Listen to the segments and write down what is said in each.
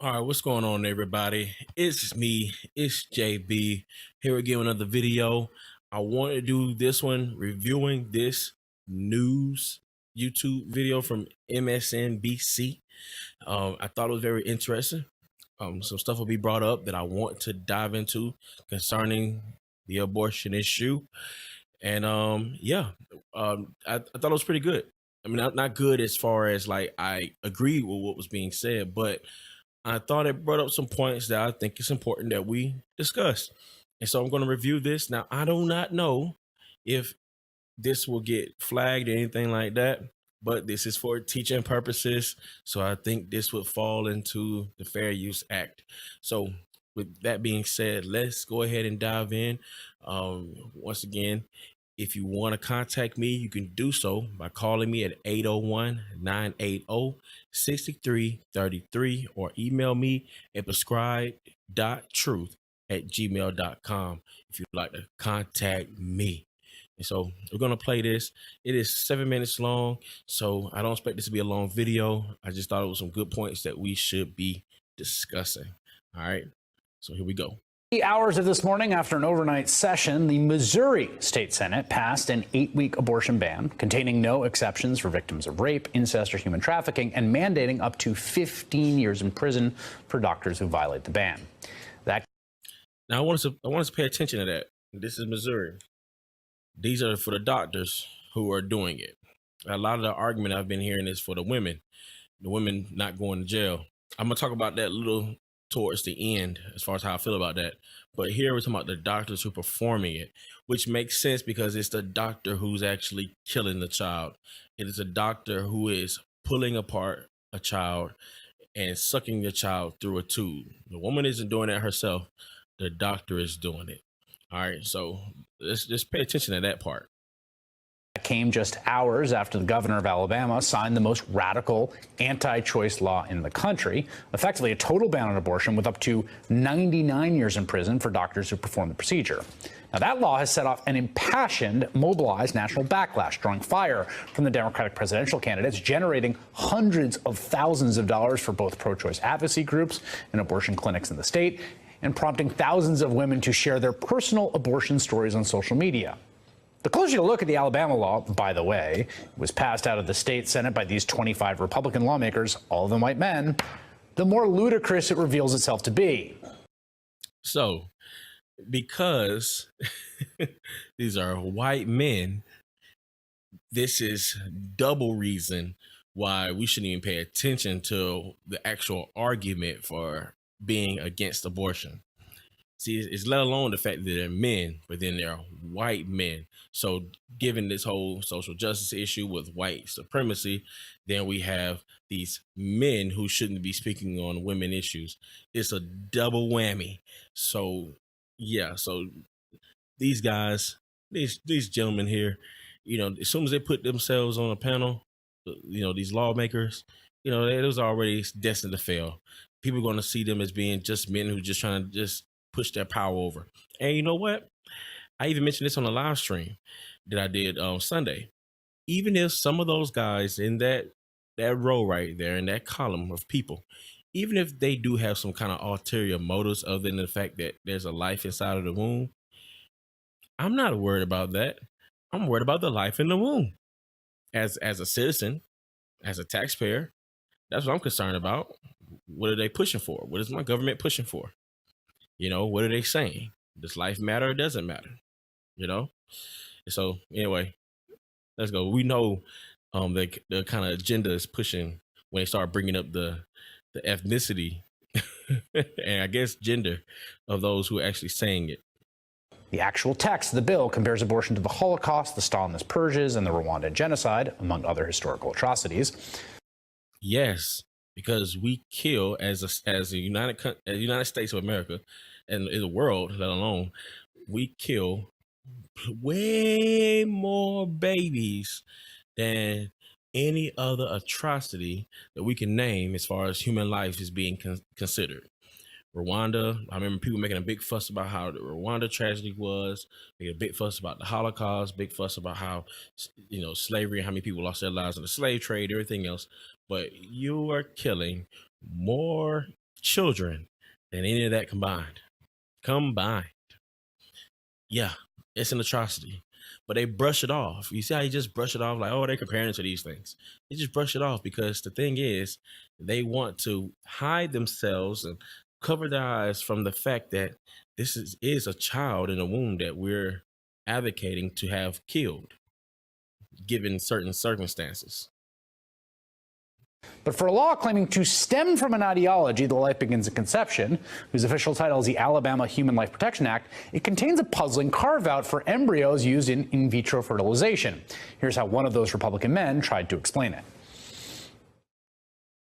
All right, what's going on, everybody? It's me, it's JB, here again with another video. I want to do this one reviewing this news YouTube video from MSNBC. I thought it was very interesting. Some stuff will be brought up that I want to dive into concerning the abortion issue. And I thought it was pretty good. I mean, not good as far as like I agree with what was being said, but I thought it brought up some points that I think it's important that we discuss. And so I'm going to review this. Now, I do not know if this will get flagged or anything like that, but this is for teaching purposes. So I think this would fall into the Fair Use Act. So with that being said, let's go ahead and dive in. Once again, if you want to contact me, you can do so by calling me at 801-980-6333 or email me at prescribed.truth@gmail.com if you'd like to contact me. And so we're going to play this. It is 7 minutes long, so I don't expect this to be a long video. I just thought it was some good points that we should be discussing. All right, so here we go. Hours of this morning, after an overnight session, the Missouri State Senate passed an 8-week abortion ban containing no exceptions for victims of rape, incest, or human trafficking, and mandating up to 15 years in prison for doctors who violate the ban. Now I want us to pay attention to that. This is Missouri. These are for the doctors who are doing it. A lot of the argument I've been hearing is for the women not going to jail. I'm gonna talk about that a little towards the end as far as how I feel about that. But here we're talking about the doctors who are performing it, which makes sense because it's the doctor who's actually killing the child. It is a doctor who is pulling apart a child and sucking the child through a tube. The woman isn't doing that herself. The doctor is doing it. All right, so let's just pay attention to that part. Came just hours after the governor of Alabama signed the most radical anti-choice law in the country, effectively a total ban on abortion with up to 99 years in prison for doctors who perform the procedure. Now, that law has set off an impassioned, mobilized national backlash, drawing fire from the Democratic presidential candidates, generating hundreds of thousands of dollars for both pro-choice advocacy groups and abortion clinics in the state, and prompting thousands of women to share their personal abortion stories on social media. The closer you look at the Alabama law, by the way, was passed out of the state Senate by these 25 Republican lawmakers, all of them white men, the more ludicrous it reveals itself to be. So, because these are white men, this is double reason why we shouldn't even pay attention to the actual argument for being against abortion. See, it's let alone the fact that they're men, but then they're white men. So given this whole social justice issue with white supremacy, then we have these men who shouldn't be speaking on women issues. It's a double whammy. So yeah, so these guys, these gentlemen here, as soon as they put themselves on a panel, these lawmakers, it was already destined to fail. People are going to see them as being just men who just trying to just push their power over. And you know what? I even mentioned this on a live stream that I did on Sunday. Even if some of those guys in that row right there, in that column of people, even if they do have some kind of ulterior motives other than the fact that there's a life inside of the womb, I'm not worried about that. I'm worried about the life in the womb. As a citizen, as a taxpayer, that's what I'm concerned about. What are they pushing for? What is my government pushing for? What are they saying? Does life matter or doesn't matter? So anyway, let's go. We know the kind of agenda is pushing when they start bringing up the ethnicity and I guess gender of those who are actually saying it. The actual text of the bill compares abortion to the Holocaust, the Stalinist purges, and the Rwandan genocide, among other historical atrocities. Yes, because we kill as a United States of America and in the world, let alone, we kill way more babies than any other atrocity that we can name as far as human life is being considered. Rwanda, I remember people making a big fuss about how the Rwanda tragedy was, making a big fuss about the Holocaust, big fuss about how, slavery and how many people lost their lives in the slave trade, everything else. But you are killing more children than any of that combined. Combined. Yeah, it's an atrocity. But they brush it off. You see how you just brush it off like, oh, they're comparing to these things. You just brush it off because the thing is, they want to hide themselves and cover their eyes from the fact that this is a child in a womb that we're advocating to have killed, given certain circumstances. But for a law claiming to stem from an ideology, the life begins at conception, whose official title is the Alabama Human Life Protection Act, it contains a puzzling carve-out for embryos used in vitro fertilization. Here's how one of those Republican men tried to explain it.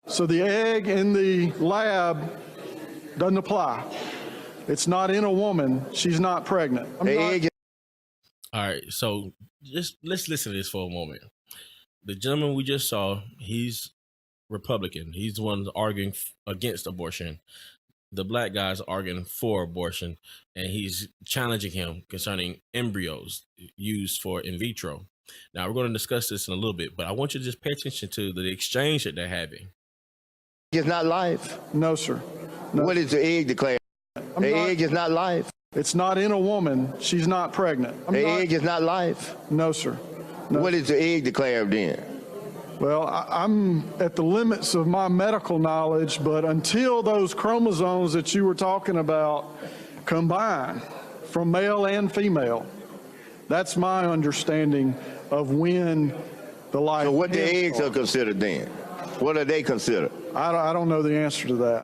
So the egg in the lab doesn't apply. It's not in a woman. She's not pregnant. All right, so just let's listen to this for a moment. The gentleman we just saw, he's Republican. He's the one arguing against abortion. The black guy's arguing for abortion, and he's challenging him concerning embryos used for in vitro. Now, we're going to discuss this in a little bit, but I want you to just pay attention to the exchange that they're having. It's not life. No, sir. No. What is the egg declare? The egg is not life. It's not in a woman. She's not pregnant. The egg is not life. No, sir. No. What is the egg declare then? Well, I'm at the limits of my medical knowledge, but until those chromosomes that you were talking about combine from male and female, that's my understanding of when the life. So what the eggs are considered then? What are they considered? I don't know the answer to that.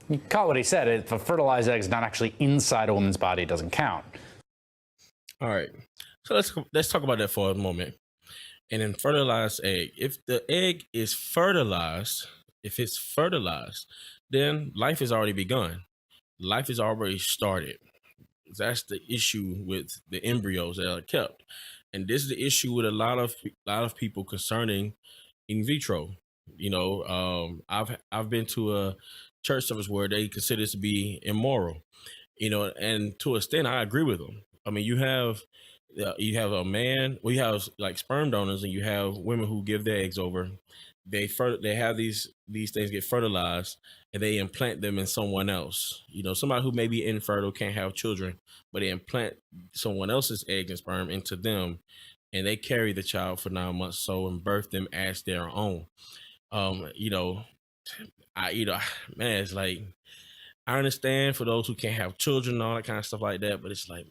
You caught what he said. If a fertilized egg is not actually inside a woman's body, it doesn't count. All right. So let's talk about that for a moment. And in fertilized egg, if the egg is fertilized, if it's fertilized, then life has already begun. Life has already started. That's the issue with the embryos that are kept. And this is the issue with a lot of people concerning in vitro. You know, I've been to a church service where they consider this to be immoral. You know, and to an extent, I agree with them. I mean, you have a man, well, you have like sperm donors, and you have women who give their eggs over. They have these things get fertilized, and they implant them in someone else. You know, somebody who may be infertile, can't have children, but they implant someone else's egg and sperm into them, and they carry the child for 9 months, so and birth them as their own. You know, man, it's like, I understand for those who can't have children and all that kind of stuff like that, but it's like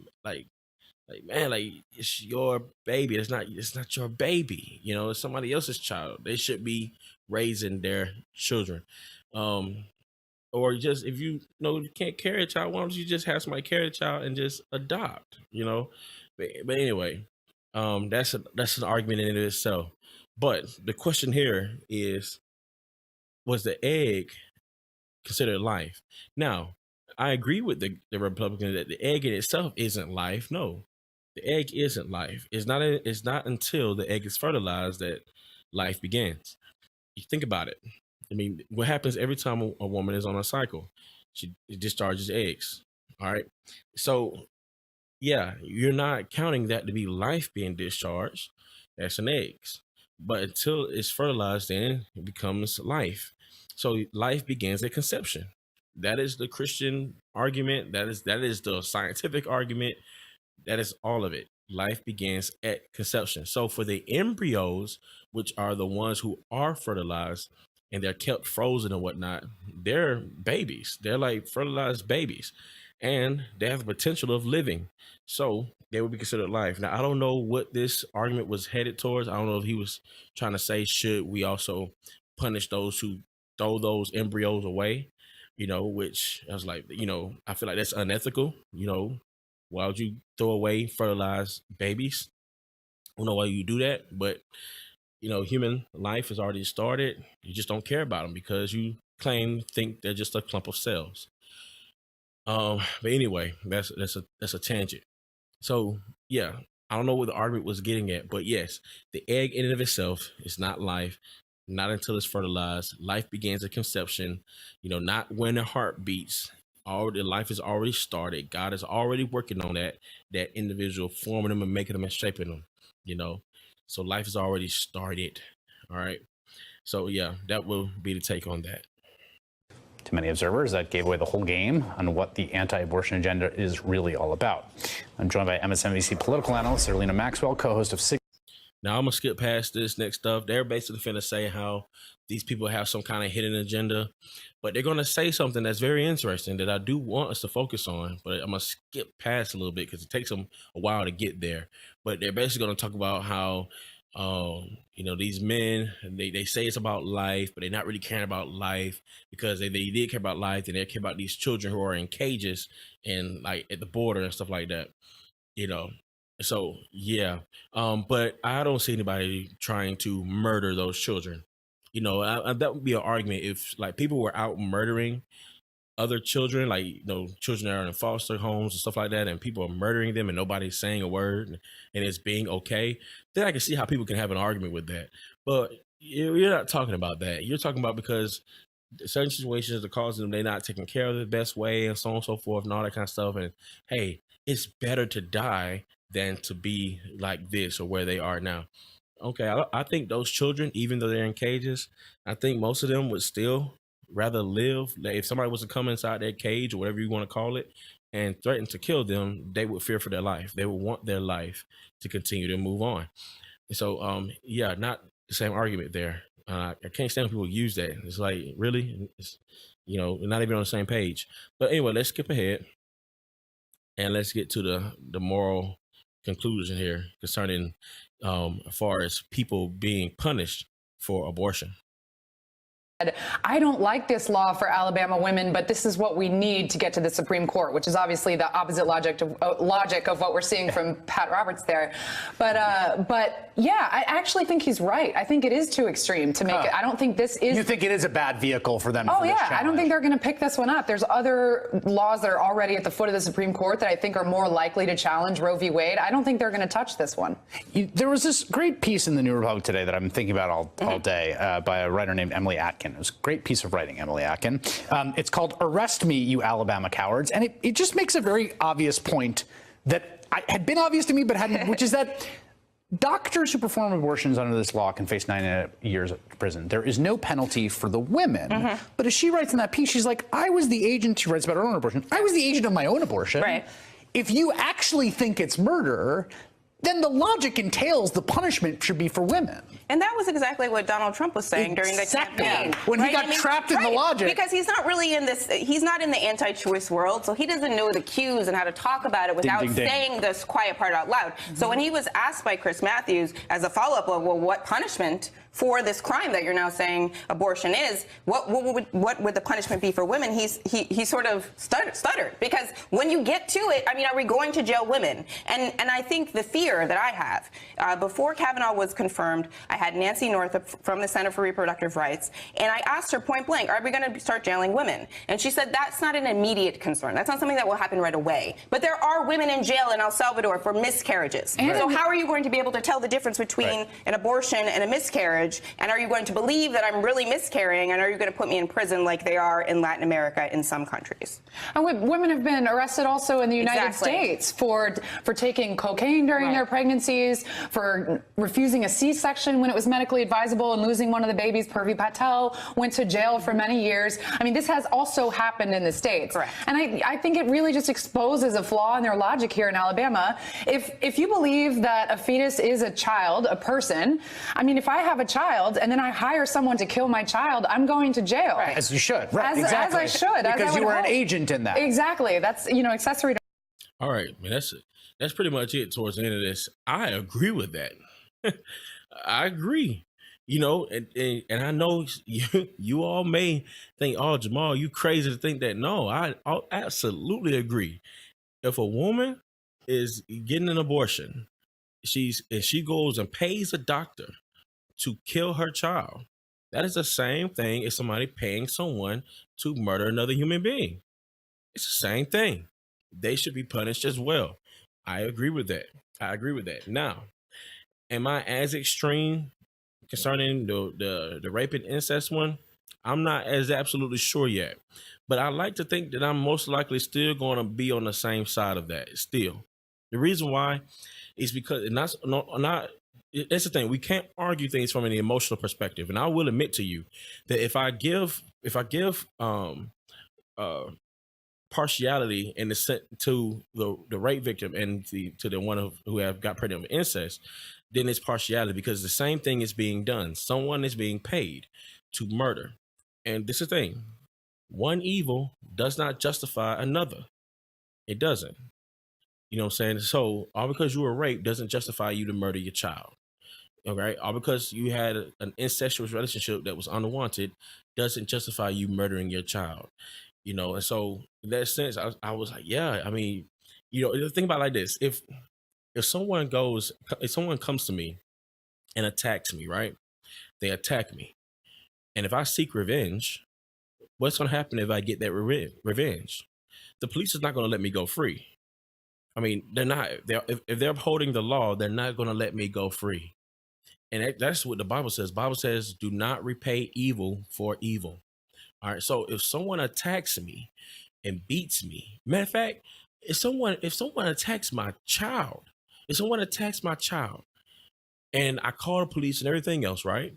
man, like, it's your baby. It's not your baby. You know, it's somebody else's child. They should be raising their children. Or just, if you know you can't carry a child, why don't you just have somebody carry a child and just adopt? You know, but anyway, that's an argument in and of itself. But the question here is, was the egg considered life? Now, I agree with the Republican that the egg in itself isn't life. No, the egg isn't life. It's not until the egg is fertilized that life begins. You think about it. I mean, what happens every time a woman is on a cycle? She discharges eggs. All right. So, yeah, you're not counting that to be life being discharged. That's an eggs. But until it's fertilized, then it becomes life. So life begins at conception. That is the Christian argument. That is the scientific argument. That is all of it. Life begins at conception. So for the embryos, which are the ones who are fertilized and they're kept frozen and whatnot, they're babies. They're like fertilized babies, and they have the potential of living. So they would be considered life. Now, I don't know what this argument was headed towards. I don't know if he was trying to say, should we also punish those who throw those embryos away? You know, which I was like, you know, I feel like that's unethical. You know, why would you throw away fertilized babies? I don't know why you do that, but you know, human life has already started. You just don't care about them because you think they're just a clump of cells. But anyway, that's a tangent. So yeah, I don't know what the argument was getting at, but yes, the egg in and of itself is not life, not until it's fertilized. Life begins at conception, you know, not when the heart beats. Already, life is already started. God is already working on that individual, forming them and making them and shaping them, you know. So life is already started. All right. So yeah, that will be the take on that. To many observers, that gave away the whole game on what the anti-abortion agenda is really all about. I'm joined by MSNBC political analyst Zerlina Maxwell, co-host of Now, I'm going to skip past this next stuff. They're basically finna say how these people have some kind of hidden agenda, but they're going to say something that's very interesting that I do want us to focus on, but I'm going to skip past a little bit because it takes them a while to get there. But they're basically going to talk about how, these men, they say it's about life, but they're not really caring about life because they did care about life, and they care about these children who are in cages and like at the border and stuff like that, So yeah, but I don't see anybody trying to murder those children. That would be an argument if like people were out murdering other children, like children that are in foster homes and stuff like that, and people are murdering them and nobody's saying a word and it's being okay. Then I can see how people can have an argument with that. But you're not talking about that. You're talking about because certain situations are causing them, they're not taking care of the best way and so on and so forth and all that kind of stuff. And hey, it's better to die than to be like this or where they are now. Okay, I think those children, even though they're in cages, I think most of them would still rather live. If somebody was to come inside their cage or whatever you want to call it and threaten to kill them, they would fear for their life. They would want their life to continue to move on. And so, not the same argument there. I can't stand when people use that. It's like, really? We're not even on the same page. But anyway, let's skip ahead and let's get to the moral conclusion here concerning as far as people being punished for abortion. I don't like this law for Alabama women, but this is what we need to get to the Supreme Court, which is obviously the opposite logic of what we're seeing from Pat Roberts there. But yeah, I actually think he's right. I think it is too extreme to make it. I don't think this is. You think it is a bad vehicle for them? Oh, yeah. I don't think they're going to pick this one up. There's other laws that are already at the foot of the Supreme Court that I think are more likely to challenge Roe v. Wade. I don't think they're going to touch this one. There was this great piece in the New Republic today that I'm thinking about all day by a writer named Emily Atkin. It was a great piece of writing, Emily Atkin. It's called "Arrest Me, You Alabama Cowards," and it just makes a very obvious point that had been obvious to me, but hadn't, which is that doctors who perform abortions under this law can face 9 years of prison. There is no penalty for the women. But as she writes in that piece, she's like, I was the agent, she writes about her own abortion, I was the agent of my own abortion. Right. If you actually think it's murder, then the logic entails the punishment should be for women. And that was exactly what Donald Trump was saying during the campaign. When he got trapped in the logic. Because he's not really in this, he's not in the anti-choice world, so he doesn't know the cues and how to talk about it without saying this quiet part out loud. So when he was asked by Chris Matthews as a follow-up of, well, what punishment for this crime that you're now saying abortion is, what would the punishment be for women? He sort of stuttered because when you get to it, I mean, are we going to jail women? And I think the fear that I have, before Kavanaugh was confirmed, I had Nancy Northup from the Center for Reproductive Rights, and I asked her point blank, are we going to start jailing women? And she said that's not an immediate concern. That's not something that will happen right away. But there are women in jail in El Salvador for miscarriages. And so how are you going to be able to tell the difference between an abortion and a miscarriage? And are you going to believe that I'm really miscarrying? And are you going to put me in prison like they are in Latin America in some countries? And women have been arrested also in the United States for taking cocaine during their pregnancies, for refusing a C-section when it was medically advisable and losing one of the babies. Purvi Patel went to jail for many years. I mean, this has also happened in the States. Correct. And I think it really just exposes a flaw in their logic here in Alabama. If you believe that a fetus is a child, a person, I mean, if I have a child and then I hire someone to kill my child, I'm going to jail. Right. As you should. Right. As I should. Because you were an agent in that. Exactly. That's, accessory to. All right, man, that's pretty much it towards the end of this. I agree with that. I agree. And I know you all may think, oh, Jamal, you crazy to think that. No, I absolutely agree. If a woman is getting an abortion, she goes and pays a doctor to kill her child, that is the same thing as somebody paying someone to murder another human being. It's the same thing. They should be punished as well. I agree with that. Now, am I as extreme concerning the rape and incest one? I'm not as absolutely sure yet, but I like to think that I'm most likely still going to be on the same side of that. Still, the reason why is because that's the thing. We can't argue things from an emotional perspective, and I will admit to you that if I give partiality in the sense to the rape victim and to the one who have got pregnant with incest, then it's partiality, because the same thing is being done. Someone is being paid to murder. And this is the thing. One evil does not justify another. It doesn't. You know what I'm saying? So all because you were raped doesn't justify you to murder your child. Okay? All because you had an incestuous relationship that was unwanted doesn't justify you murdering your child. You know, and so in that sense, I was like, yeah, I mean, you know, think about it like this. If someone comes to me and attacks me, right? They attack me. And if I seek revenge, what's going to happen if I get that revenge? The police is not going to let me go free. I mean, they're not. If they're upholding the law, they're not going to let me go free. And that's what the Bible says. Bible says, do not repay evil for evil. All right. So if someone attacks me and beats me, matter of fact, if someone attacks my child, and I call the police and everything else, right?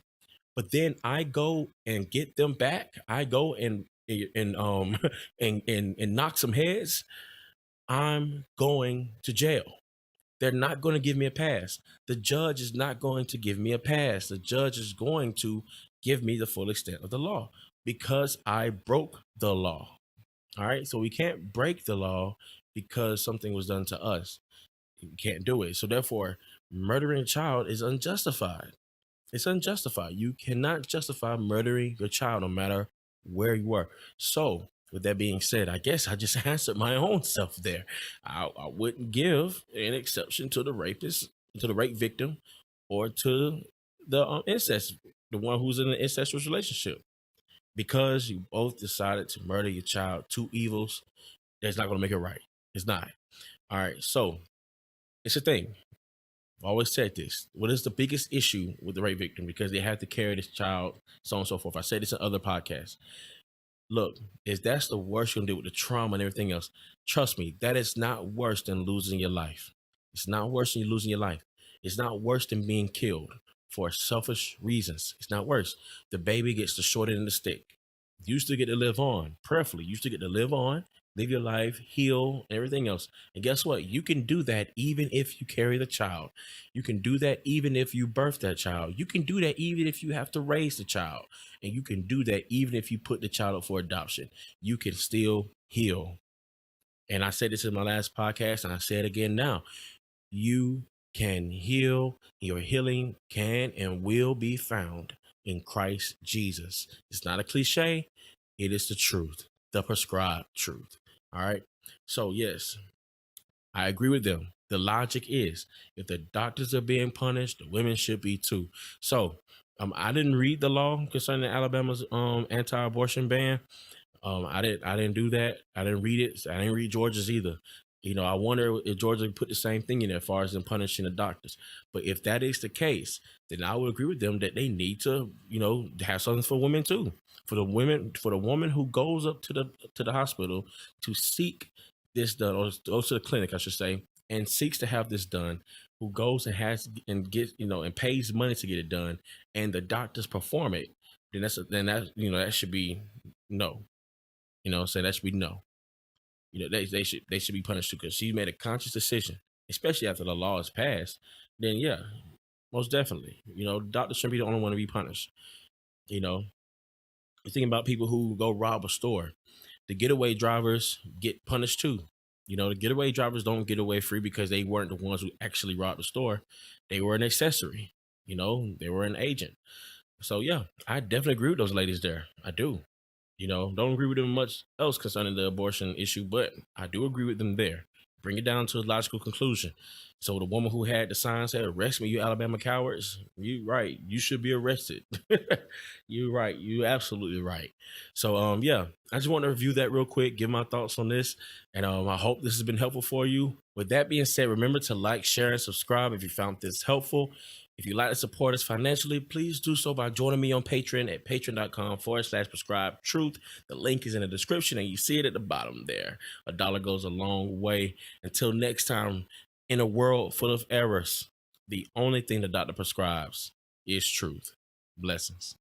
But then I go and get them back. I go and and knock some heads. I'm going to jail. They're not going to give me a pass. The judge is not going to give me a pass. The judge is going to give me the full extent of the law because I broke the law. All right. So we can't break the law because something was done to us. You can't do it. So therefore, murdering a child is unjustified. It's unjustified. You cannot justify murdering your child no matter where you were. So with that being said, I guess I just answered my own self there. I wouldn't give an exception to the rapist, to the rape victim, or to the incest, the one who's in an incestuous relationship, because you both decided to murder your child. Two evils, that's not going to make it right. It's not. All right. So it's a thing. I've always said this. What is the biggest issue with the rape victim? Because they have to carry this child, so on and so forth. I said this in other podcasts. Look, if that's the worst you're going to do with the trauma and everything else, trust me, that is not worse than losing your life. It's not worse than you losing your life. It's not worse than being killed for selfish reasons. It's not worse. The baby gets the short end of the stick. You still get to live on. Prayerfully, you still get to live on, live your life, heal, and everything else. And guess what? You can do that even if you carry the child. You can do that even if you birth that child. You can do that even if you have to raise the child. And you can do that even if you put the child up for adoption. You can still heal. And I said this in my last podcast, and I say it again now. You can heal. Your healing can and will be found in Christ Jesus. It's not a cliche. It is the truth, the prescribed truth. All right. So yes, I agree with them. The logic is, if the doctors are being punished, the women should be too. So I didn't read the law concerning Alabama's anti-abortion ban. I didn't do that. I didn't read it. I didn't read Georgia's either. You know, I wonder if Georgia put the same thing in there as far as them punishing the doctors. But if that is the case, then I would agree with them that they need to, you know, have something for women too. For the woman who goes up to the hospital to seek this done, or goes to the clinic, I should say, and seeks to have this done, who goes and has and gets, you know, and pays money to get it done, and the doctors perform it, then that should be no. You know, so that should be no. You know, they should be punished too, because she made a conscious decision, especially after the law is passed. Then yeah, most definitely. You know, doctors shouldn't be the only one to be punished. You know, you're thinking about people who go rob a store. The getaway drivers get punished too. You know, the getaway drivers don't get away free because they weren't the ones who actually robbed the store. They were an accessory. You know, they were an agent. So yeah, I definitely agree with those ladies there. I do. You know, don't agree with them much else concerning the abortion issue, but I do agree with them there. Bring it down to a logical conclusion. So the woman who had the sign said, "Arrest me, you Alabama cowards." You right. You should be arrested. You right. You absolutely right. So yeah, I just want to review that real quick, give my thoughts on this, and I hope this has been helpful for you. With that being said, remember to like, share, and subscribe if you found this helpful. If you'd like to support us financially, please do so by joining me on Patreon at patreon.com/prescribed truth. The link is in the description and you see it at the bottom there. $1 goes a long way. Until next time, in a world full of errors, the only thing the doctor prescribes is truth. Blessings.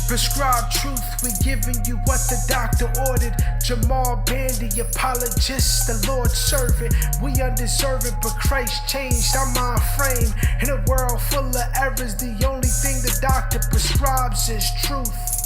Prescribe truth, we giving you what the doctor ordered. Jamal Bandy, apologist, the Lord's servant. We undeserving, but Christ changed our mind frame. In a world full of errors, the only thing the doctor prescribes is truth.